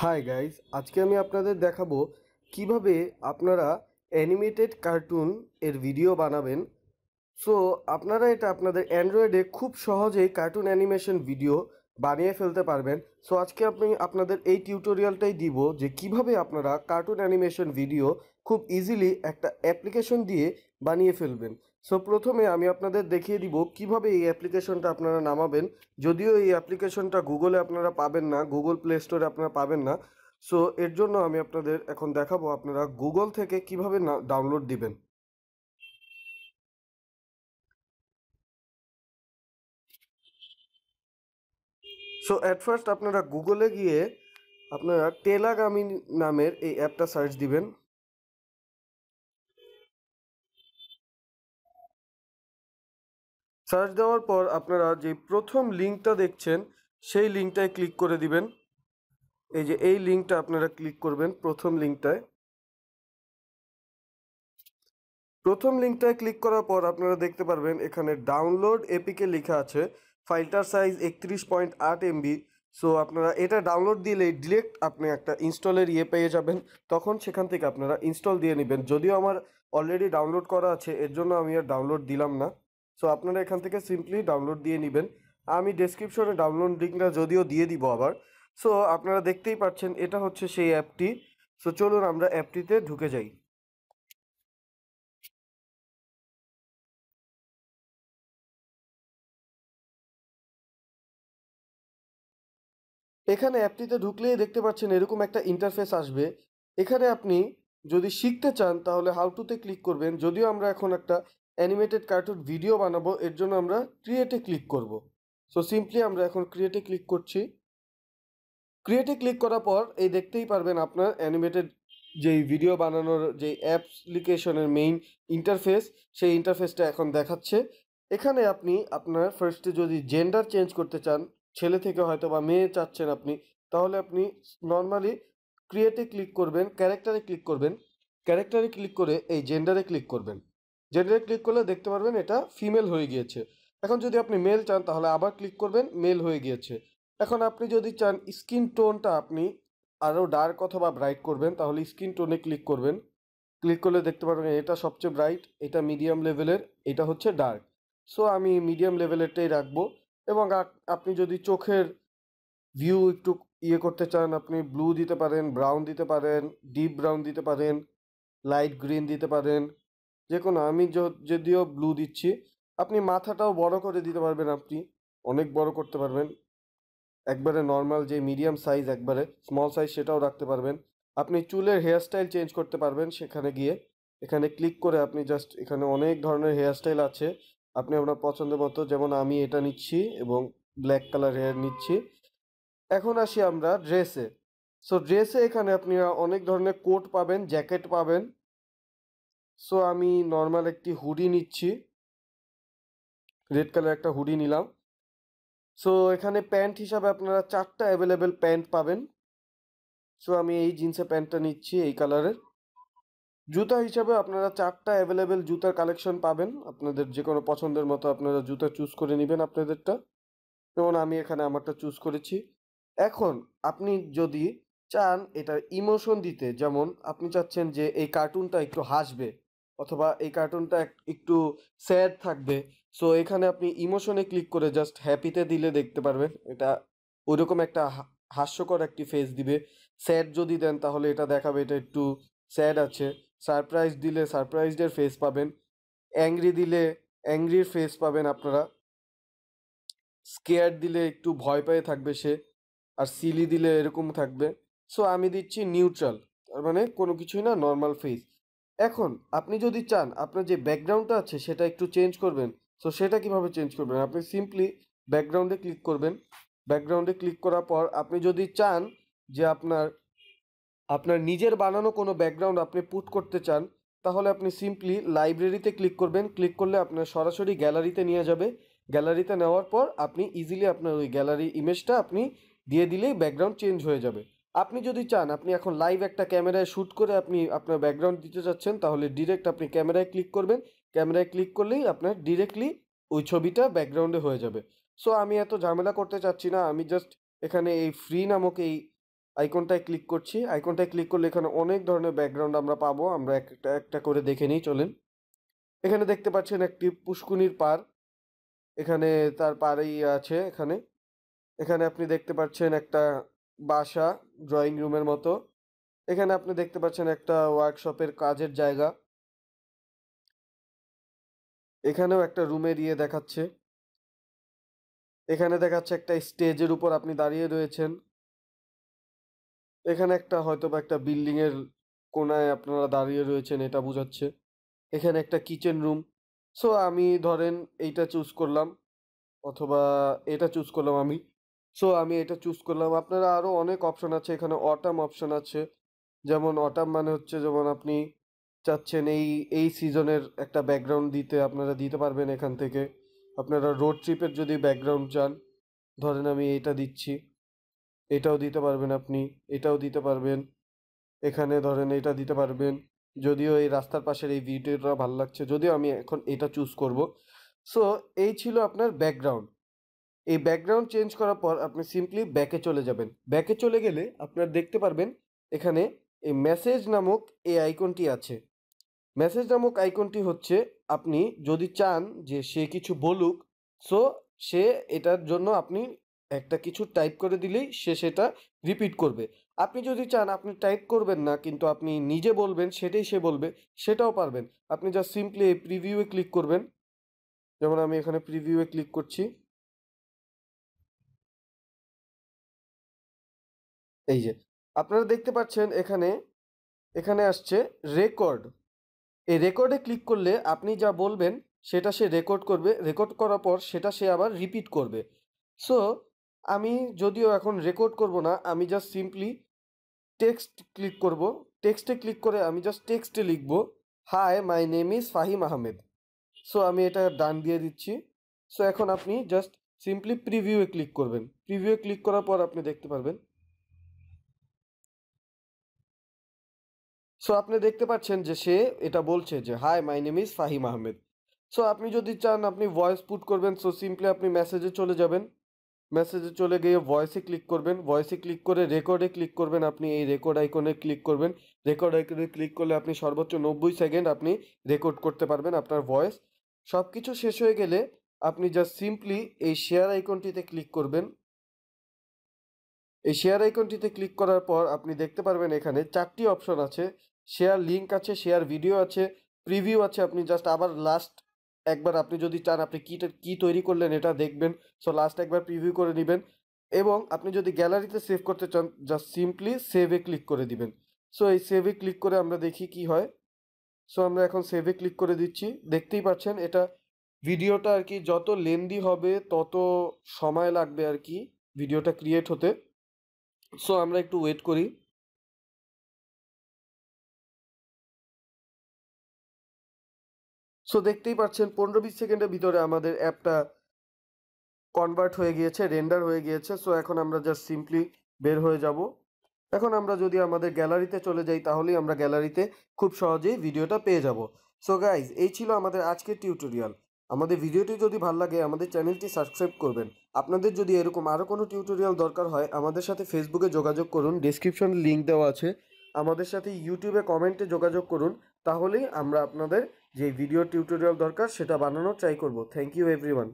Hi guys, আজকে আমি আপনাদের দেখাবো কিভাবে আপনারা অ্যানিমেটেড কার্টুন এর ভিডিও বানাবেন। সো আপনারা এটা আপনাদের অ্যান্ড্রয়েডে খুব সহজেই কার্টুন অ্যানিমেশন ভিডিও বানিয়ে ফেলতে পারবেন। সো আজকে আমি আপনাদের এই টিউটোরিয়ালটাই দিব যে কিভাবে আপনারা কার্টুন অ্যানিমেশন ভিডিও খুব ইজিলি একটা অ্যাপ্লিকেশন দিয়ে বানিয়ে ফেলবেন। সো প্রথমে আমি আপনাদের দেখিয়ে দিব কিভাবে এই অ্যাপ্লিকেশনটা আপনারা নামাবেন। যদিও এই অ্যাপ্লিকেশনটা গুগলে আপনারা পাবেন না, গুগল প্লে স্টোরে আপনারা পাবেন না। সো এর জন্য আমি আপনাদের এখন দেখাবো আপনারা গুগল থেকে কিভাবে ডাউনলোড দিবেন। সো অ্যাট ফার্স্ট আপনারা গুগলে গিয়ে আপনারা টেলাগামি নামের এই অ্যাপটা সার্চ দিবেন। সার্চ দেওয়ার পর আপনারা যে প্রথম লিঙ্কটা দেখছেন সেই লিঙ্কটায় ক্লিক করে দিবেন। এই যে এই লিঙ্কটা আপনারা ক্লিক করবেন প্রথম লিঙ্কটায়। প্রথম লিঙ্কটায় ক্লিক করার পর আপনারা দেখতে পারবেন এখানে ডাউনলোড এপিকে লেখা আছে। ফাইলটার সাইজ 31.8 MB। সো আপনারা এটা ডাউনলোড দিলেই ডিরেক্ট আপনি একটা ইনস্টলের পেয়ে যাবেন। তখন সেখান থেকে আপনারা ইনস্টল দিয়ে নেবেন। যদিও আমার অলরেডি ডাউনলোড করা আছে, এর জন্য আমি আর ডাউনলোড দিলাম না। সো আপনারা এখান থেকে সিম্পলি ডাউনলোড দিয়ে নেবেন। আমি ডেসক্রিপশনে ডাউনলোড লিঙ্কটা যদিও দিয়ে দিব আবার। সো আপনারা দেখতেই পাচ্ছেন এটা হচ্ছে সেই অ্যাপটি। সো চলুন আমরা অ্যাপটিতে ঢুকে যাই। এখানে অ্যাপটিতে ঢুকলেই দেখতে পাচ্ছেন এরকম একটা ইন্টারফেস আসবে। এখানে আপনি যদি শিখতে চান তাহলে হাউ টুতে ক্লিক করবেন। যদিও আমরা এখন একটা অ্যানিমেটেড কার্টুন ভিডিও বানাবো, এর জন্য আমরা ক্রিয়েটে ক্লিক করব। সো সিম্পলি আমরা এখন ক্রিয়েটে ক্লিক করছি। ক্রিয়েটে ক্লিক করার পর এই দেখতেই পারবেন আপনার অ্যানিমেটেড যেই ভিডিও বানানোর যে অ্যাপ্লিকেশনের মেইন ইন্টারফেস, সেই ইন্টারফেসটা এখন দেখাচ্ছে। এখানে আপনি আপনার ফার্স্টে যদি জেন্ডার চেঞ্জ করতে চান, ছেলে থেকে হয়তো বা মেয়ে চাচ্ছেন আপনি, তাহলে আপনি নর্মালি ক্রিয়েটে ক্লিক করবেন, ক্যারেক্টারে ক্লিক করবেন। ক্যারেক্টারে ক্লিক করে এই জেন্ডারে ক্লিক করবেন। জেন্ডারে ক্লিক করলে দেখতে পারবেন এটা ফিমেল হয়ে গিয়েছে। এখন যদি আপনি মেল চান তাহলে আবার ক্লিক করবেন, মেল হয়ে গিয়েছে। এখন আপনি যদি চান স্কিন টোনটা আপনি আরও ডার্ক অথবা ব্রাইট করবেন, তাহলে স্কিন টোনে ক্লিক করবেন। ক্লিক করলে দেখতে পারবেন এটা সবচেয়ে ব্রাইট, এটা মিডিয়াম লেভেলের, এটা হচ্ছে ডার্ক। সো আমি মিডিয়াম লেভেলেরটাই রাখবো। এবং আপনি যদি চোখের ভিউ একটু করতে চান, আপনি ব্লু দিতে পারেন, ব্রাউন দিতে পারেন, ডিপ ব্রাউন দিতে পারেন, লাইট গ্রিন দিতে পারেন, যে কোনো। আমি যদিও ব্লু দিচ্ছি। আপনি মাথাটাও বড় করে দিতে পারবেন, আপনি অনেক বড় করতে পারবেন। একবারে নর্মাল যে মিডিয়াম সাইজ, একবারে স্মল সাইজ, সেটাও রাখতে পারবেন। আপনি চুলের হেয়ারস্টাইল চেঞ্জ করতে পারবেন সেখানে গিয়ে। এখানে ক্লিক করে আপনি জাস্ট, এখানে অনেক ধরনের হেয়ারস্টাইল আছে, আপনি আপনার পছন্দ মতো, যেমন আমি এটা নিচ্ছি এবং ব্ল্যাক কালার হেয়ার নিচ্ছি। এখন আসি আমরা ড্রেসে। সো ড্রেসে এখানে আপনি অনেক ধরনের কোট পাবেন, জ্যাকেট পাবেন। সো আমি নর্মাল একটি হুডি নিচ্ছি, রেড কালার একটা হুডি নিলাম। সো এখানে প্যান্ট হিসাবে আপনারা 4টা অ্যাভেলেবেল প্যান্ট পাবেন। সো আমি এই জিন্সের প্যান্টটা নিচ্ছি এই কালারের। জুতা হিসাবে আপনারা 4টা অ্যাভেলেবেল জুতার কালেকশন পাবেন, আপনাদের যে কোনো পছন্দের মতো আপনারা জুতা চুজ করে নেবেন আপনাদেরটা। যেমন আমি এখানে আমারটা চুজ করেছি। এখন আপনি যদি চান এটার ইমোশন দিতে, যেমন আপনি চাচ্ছেন যে এই কার্টুনটা একটু হাসবে অথবা এই কার্টুনটা একটু স্যাড থাকবে, সো এখানে আপনি ইমোশনে ক্লিক করে জাস্ট হ্যাপিতে দিলে দেখতে পারবেন এটা ওইরকম একটা হাস্যকর একটি ফেস দিবে। স্যাড যদি দেন তাহলে এটা দেখাবে এটা একটু স্যাড আছে। সারপ্রাইজ দিলে সারপ্রাইজডের ফেস পাবেন। অ্যাংরি দিলে অ্যাংরির ফেস পাবেন আপনারা। স্কেয়ার দিলে একটু ভয় পেয়ে থাকবে সে। আর সিলি দিলে এরকম থাকবে। সো আমি দিচ্ছি নিউট্রাল, তার মানে কোনো কিছুই না, নর্মাল ফেস। এখন আপনি যদি চান আপনার যে ব্যাকগ্রাউন্ডটা আছে সেটা একটু চেঞ্জ করবেন, সো সেটা কিভাবে চেঞ্জ করবেন, আপনি সিম্পলি ব্যাকগ্রাউন্ডে ক্লিক করবেন। ব্যাকগ্রাউন্ডে ক্লিক করার পর আপনি যদি চান যে আপনার আপনার নিজের বানানো কোনো ব্যাকগ্রাউন্ড আপনি পুট করতে চান, তাহলে আপনি সিম্পলি লাইব্রেরিতে ক্লিক করবেন। ক্লিক করলে আপনার সরাসরি গ্যালারিতে নিয়ে যাবে। গ্যালারিতে নেওয়ার পর আপনি ইজিলি আপনার ওই গ্যালারি ইমেজটা আপনি দিয়ে দিলেই ব্যাকগ্রাউন্ড চেঞ্জ হয়ে যাবে। আপনি যদি চান আপনি এখন লাইভ একটা ক্যামেরায় শ্যুট করে আপনি আপনার ব্যাকগ্রাউন্ড দিতে চাচ্ছেন, তাহলে ডিরেক্ট আপনি ক্যামেরায় ক্লিক করবেন। ক্যামেরায় ক্লিক করলেই আপনার ডিরেক্টলি ওই ছবিটা ব্যাকগ্রাউন্ডে হয়ে যাবে। সো আমি এত ঝামেলা করতে চাচ্ছি না, আমি জাস্ট এখানে এই ফ্রি নামক এই আইকনটায় ক্লিক করছি। আইকনটায় ক্লিক করলে এখানে অনেক ধরনের ব্যাকগ্রাউন্ড আমরা পাবো। আমরা একটা একটা করে দেখে নিই চলেন। এখানে দেখতে পাচ্ছেন একটি পুষ্কুনির পাড়। এখানে তার পাড়েই আছে এখানে। এখানে আপনি দেখতে পাচ্ছেন একটা বাসা ড্রয়িং রুমের মতো। এখানে আপনি দেখতে পাচ্ছেন একটা ওয়ার্কশপের কাজের জায়গা। এখানেও একটা রুমের দেখাচ্ছে। এখানে দেখাচ্ছে একটা স্টেজের উপর আপনি দাঁড়িয়ে রয়েছেন। এখানে একটা হয়তোবা একটা বিল্ডিং এর কোনায় আপনারা দাঁড়িয়ে রয়েছেন এটা বোঝাচ্ছে। এখানে একটা কিচেন রুম। সো আমি ধরেন এইটা চুজ করলাম অথবা এটা চুজ করলাম আমি। সো আমি এটা চুজ করলাম। আপনারা আরো অনেক অপশন আছে। এখানে অটাম অপশন আছে। যেমন অটাম মানে হচ্ছে যেমন আপনি চাচ্ছেন এই সিজনের একটা ব্যাকগ্রাউন্ড দিতে আপনারা দিতে পারবেন এখান থেকে। আপনারা রোড ট্রিপের যদি ব্যাকগ্রাউন্ড চান, ধরেন আমি এইটা দিচ্ছি। এটাও দিতে পারবেন আপনি। এটাও দিতে পারবেন। এখানে ধরেন এটা দিতে পারবেন। যদিও এই রাস্তার পাশের এই ভিডিওটা ভালো লাগছে, যদিও আমি এখন এটা চুজ করব। সো এই ছিল আপনার ব্যাকগ্রাউন্ড। এই ব্যাকগ্রাউন্ড চেঞ্জ করার পর আপনি সিম্পলি ব্যাকে চলে যাবেন। ব্যাকে চলে গেলে আপনারা দেখতে পারবেন এখানে এই মেসেজ নামক এই আইকনটি আছে। মেসেজ নামক আইকনটি হচ্ছে আপনি যদি চান যে সে কিছু বলুক, সো সে এটার জন্য আপনি একটা কিছু টাইপ করে দিলেই সে সেটা রিপিট করবে। আপনি যদি চান আপনি টাইপ করবেন না কিন্তু আপনি নিজে বলবেন সেটাই সে বলবে, সেটাও পারবেন। আপনি জাস্ট সিম্পলি এই প্রিভিউয়ে ক্লিক করবেন। যেমন আমি এখানে প্রিভিউয়ে ক্লিক করছি। এই যে আপনারা দেখতে পাচ্ছেন এখানে এখানে আসছে রেকর্ড। এই রেকর্ডে ক্লিক করলে আপনি যা বলবেন সেটা সে রেকর্ড করবে। রেকর্ড করার পর সেটা সে আবার রিপিট করবে। সো আমি যদিও এখন রেকর্ড করব না, আমি জাস্ট সিম্পলি টেক্সট ক্লিক করব। টেক্সটে ক্লিক করে আমি জাস্ট টেক্সটে লিখব, hi my name is Fahim Ahmed. So আমি এটা ডান দিয়ে দিচ্ছি। সো এখন আপনি জাস্ট সিম্পলি প্রিভিউয়ে ক্লিক করবেন। প্রিভিউয়ে ক্লিক করার পর আপনি দেখতে পারবেন। সো আপনি দেখতে পাচ্ছেন যে সে এটা বলছে যে hi my name is Fahim Ahmed. So আপনি যদি চান আপনি ভয়েস পুট করবেন, সো সিম্পলি আপনি মেসেজে চলে যাবেন। মেসেজে চলে গিয়ে ভয়েসে ক্লিক করবেন। ভয়েসে ক্লিক করে রেকর্ডে ক্লিক করবেন। আপনি এই রেকর্ড আইকনে ক্লিক করবেন। রেকর্ড আইকনে ক্লিক করলে আপনি সর্বোচ্চ 90 সেকেন্ড আপনি রেকর্ড করতে পারবেন আপনার ভয়েস। সব কিছু শেষ হয়ে গেলে আপনি জাস্ট সিম্পলি এই শেয়ার আইকনটিতে ক্লিক করবেন। এই শেয়ার আইকনটিতে ক্লিক করার পর আপনি দেখতে পারবেন এখানে 4টি অপশন আছে। শেয়ার লিঙ্ক আছে, শেয়ার ভিডিও আছে, প্রিভিউ আছে। আপনি জাস্ট আবার লাস্ট একবার আপনি যদি চান আপনি কি তৈরি করলেন এটা দেখবেন। সো লাস্ট একবার প্রিভিউ করে নেবেন। এবং আপনি যদি গ্যালারিতে সেভ করতে চান জাস্ট সিম্পলি সেভে ক্লিক করে দিবেন। সো এই সেভে ক্লিক করে আমরা দেখি কি হয়। সো আমরা এখন সেভে ক্লিক করে দিচ্ছি। দেখতেই পাচ্ছেন এটা ভিডিওটা আর কি যত লেন্দি হবে তত সময় লাগবে আর কি ভিডিওটা ক্রিয়েট হতে। সো আমরা একটু ওয়েট করি। সো দেখতেই পাচ্ছেন 15-20 সেকেন্ডের ভিতরে আমাদের অ্যাপটা কনভার্ট হয়ে গিয়েছে, রেন্ডার হয়ে গিয়েছে। সো এখন আমরা জাস্ট সিম্পলি বের হয়ে যাব। এখন আমরা যদি আমাদের গ্যালারিতে চলে যাই তাহলেই আমরা গ্যালারিতে খুব সহজেই ভিডিওটা পেয়ে যাব। সো গাইজ এই ছিল আমাদের আজকের টিউটোরিয়াল। আমাদের ভিডিওটি যদি ভালো লাগে আমাদের চ্যানেলটি সাবস্ক্রাইব করবেন। আপনাদের যদি এরকম আরও কোনো টিউটোরিয়াল দরকার হয় আমাদের সাথে ফেসবুকে যোগাযোগ করুন, ডেসক্রিপশনে লিঙ্ক দেওয়া আছে। আমাদের সাথে ইউটিউবে কমেন্টে যোগাযোগ করুন, তাহলেই আমরা আপনাদের যে ভিডিও টিউটোরিয়াল দরকার সেটা বানানোর ট্রাই করব। Thank you everyone.